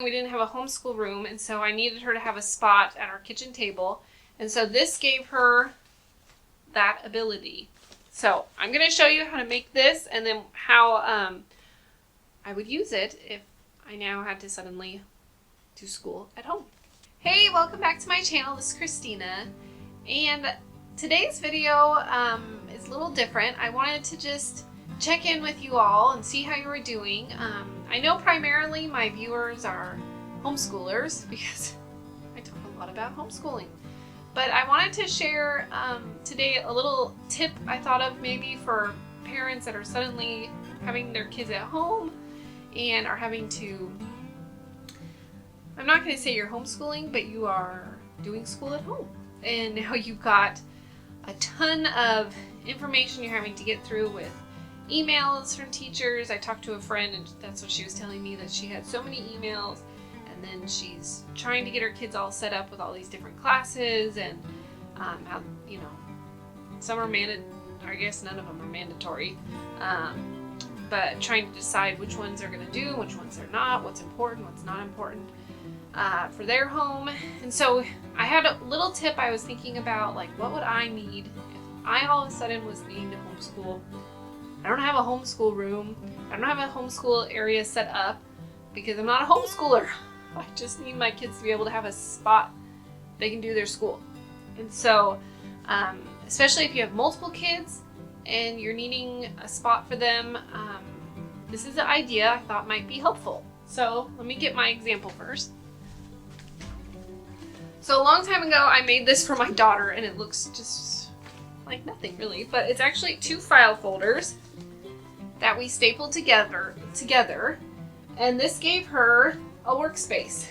We didn't have a homeschool room, and so I needed her to have a spot at our kitchen table. And so this gave her that ability. So I'm going to show you how to make this and then how I would use it if I now had to suddenly do school at home. Hey, welcome back to my channel. This is Christina. And today's video is a little different. I wanted to just check in with you all and see how you were doing. I know primarily my viewers are homeschoolers because I talk a lot about homeschooling. But I wanted to share today a little tip I thought of maybe for parents that are suddenly having their kids at home and are having to, I'm not going to say you're homeschooling, but you are doing school at home. And now you've got a ton of information you're having to get through with emails from teachers. I talked to a friend and that's what she was telling me, that she had so many emails, and then she's trying to get her kids all set up with all these different classes, and how, you know, some are I guess none of them are mandatory, but trying to decide which ones they're going to do, which ones they're not, what's important, what's not important for their home. And so I had a little tip I was thinking about, like, what would I need if I all of a sudden was needing to homeschool. I don't have a homeschool room. I don't have a homeschool area set up because I'm not a homeschooler. I just need my kids to be able to have a spot they can do their school. And so, especially if you have multiple kids and you're needing a spot for them, this is an idea I thought might be helpful. So let me get my example first. So a long time ago, I made this for my daughter, and it looks just like nothing really, but it's actually 2 file folders that we stapled together, and this gave her a workspace.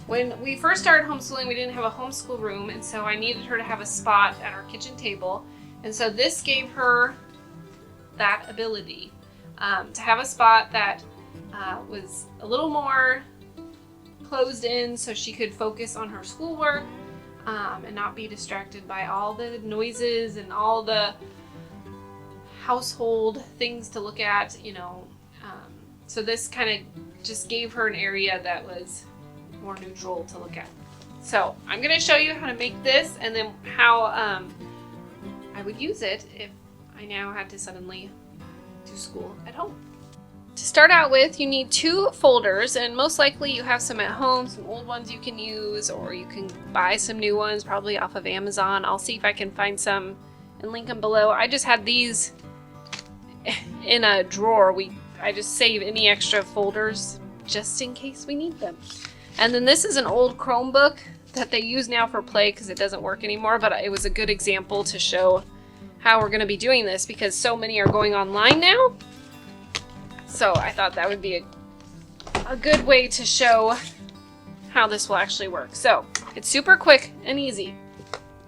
When we first started homeschooling, we didn't have a homeschool room, and so I needed her to have a spot at our kitchen table, and so this gave her that ability to have a spot that was a little more closed in so she could focus on her schoolwork and not be distracted by all the noises and all the household things to look at, you know. So this kind of just gave her an area that was more neutral to look at. So I'm going to show you how to make this and then how I would use it if I now had to suddenly do school at home. To start out with, you need 2 folders, and most likely you have some at home, some old ones you can use, or you can buy some new ones, probably off of Amazon. I'll see if I can find some and link them below. I just had these in a drawer. I just save any extra folders just in case we need them. And then this is an old Chromebook that they use now for play because it doesn't work anymore, but it was a good example to show how we're going to be doing this because so many are going online now. So I thought that would be a good way to show how this will actually work. So it's super quick and easy.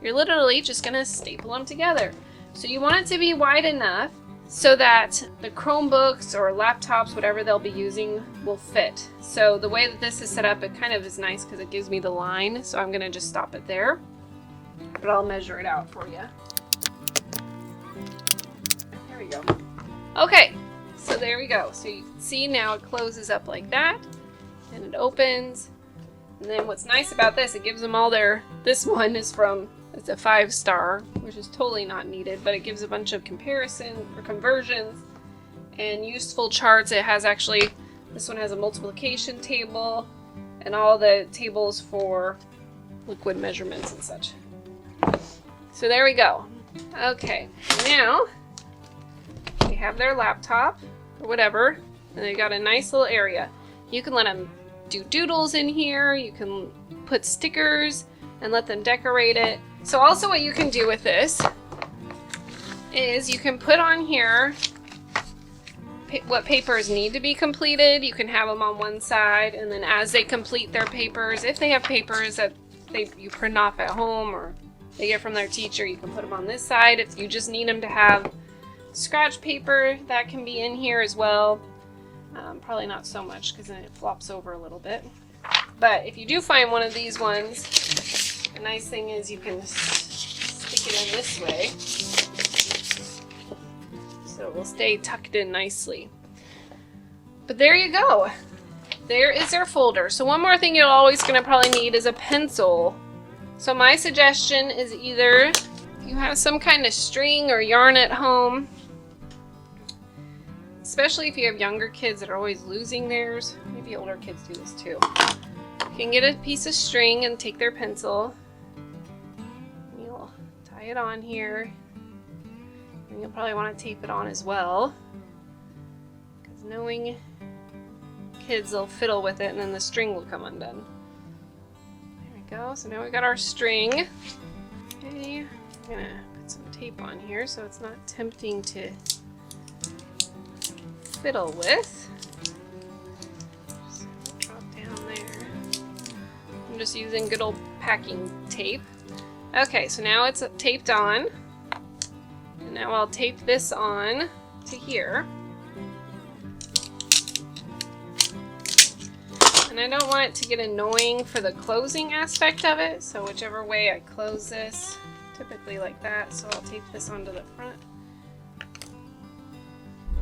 You're literally just going to staple them together. So you want it to be wide enough so that the Chromebooks or laptops, whatever they'll be using, will fit. So the way that this is set up, it kind of is nice because it gives me the line. So I'm going to just stop it there, but I'll measure it out for you. There we go. Okay. So there we go. So you can see now it closes up like that, and it opens. And then what's nice about this, it gives them all this one is from, it's a 5-star, which is totally not needed, but it gives a bunch of comparison or conversions and useful charts. It has actually, this one has a multiplication table and all the tables for liquid measurements and such. So there we go. Okay, now they have their laptop or whatever, and they got a nice little area. You can let them do doodles in here. You can put stickers and let them decorate it. So also what you can do with this is you can put on here what papers need to be completed. You can have them on one side, and then as they complete their papers, if they have papers that you print off at home or they get from their teacher, you can put them on this side. If you just need them to have scratch paper, that can be in here as well. Probably not so much because then it flops over a little bit. But if you do find one of these ones, the nice thing is you can stick it in this way so it will stay tucked in nicely. But there you go. there is their folder. So one more thing you're always going to probably need is a pencil. So my suggestion is either you have some kind of string or yarn at home, especially if you have younger kids that are always losing theirs. Maybe older kids do this too. You can get a piece of string and take their pencil. You'll tie it on here. And you'll probably want to tape it on as well, because knowing kids will fiddle with it and then the string will come undone. There we go. So now we got our string. Okay, I'm gonna put some tape on here so it's not tempting to fiddle with. Just drop down there. I'm just using good old packing tape. Okay, so now it's taped on. And now I'll tape this on to here. And I don't want it to get annoying for the closing aspect of it, so whichever way I close this, typically like that, so I'll tape this onto the front.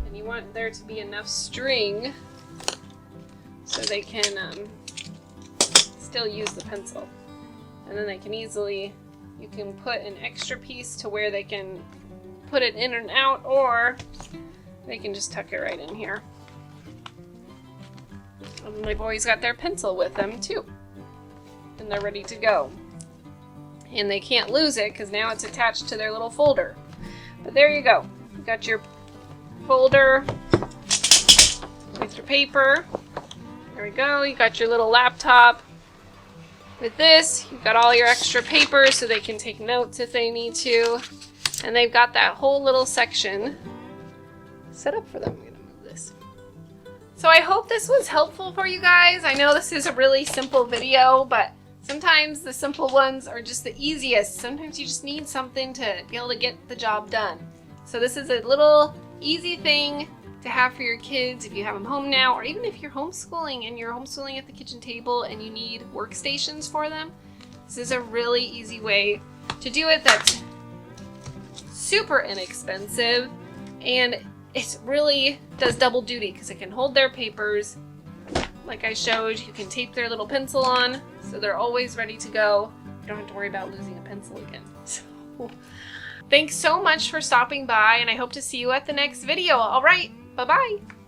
And you want there to be enough string so they can still use the pencil. And then they can easily, you can put an extra piece to where they can put it in and out, or they can just tuck it right in here. And they've always got their pencil with them too, and they're ready to go. And they can't lose it because now it's attached to their little folder. But there you go. You got your folder with your paper. There we go. You got your little laptop. With this, you've got all your extra paper so they can take notes if they need to. And they've got that whole little section set up for them. I'm gonna move this. So I hope this was helpful for you guys. I know this is a really simple video, but sometimes the simple ones are just the easiest. Sometimes you just need something to be able to get the job done. So this is a little easy thing to have for your kids if you have them home now, or even if you're homeschooling and you're homeschooling at the kitchen table and you need workstations for them. This is a really easy way to do it that's super inexpensive, and it really does double duty because it can hold their papers. Like I showed, you can tape their little pencil on so they're always ready to go. You don't have to worry about losing a pencil again. So, thanks so much for stopping by, and I hope to see you at the next video. All right, bye-bye.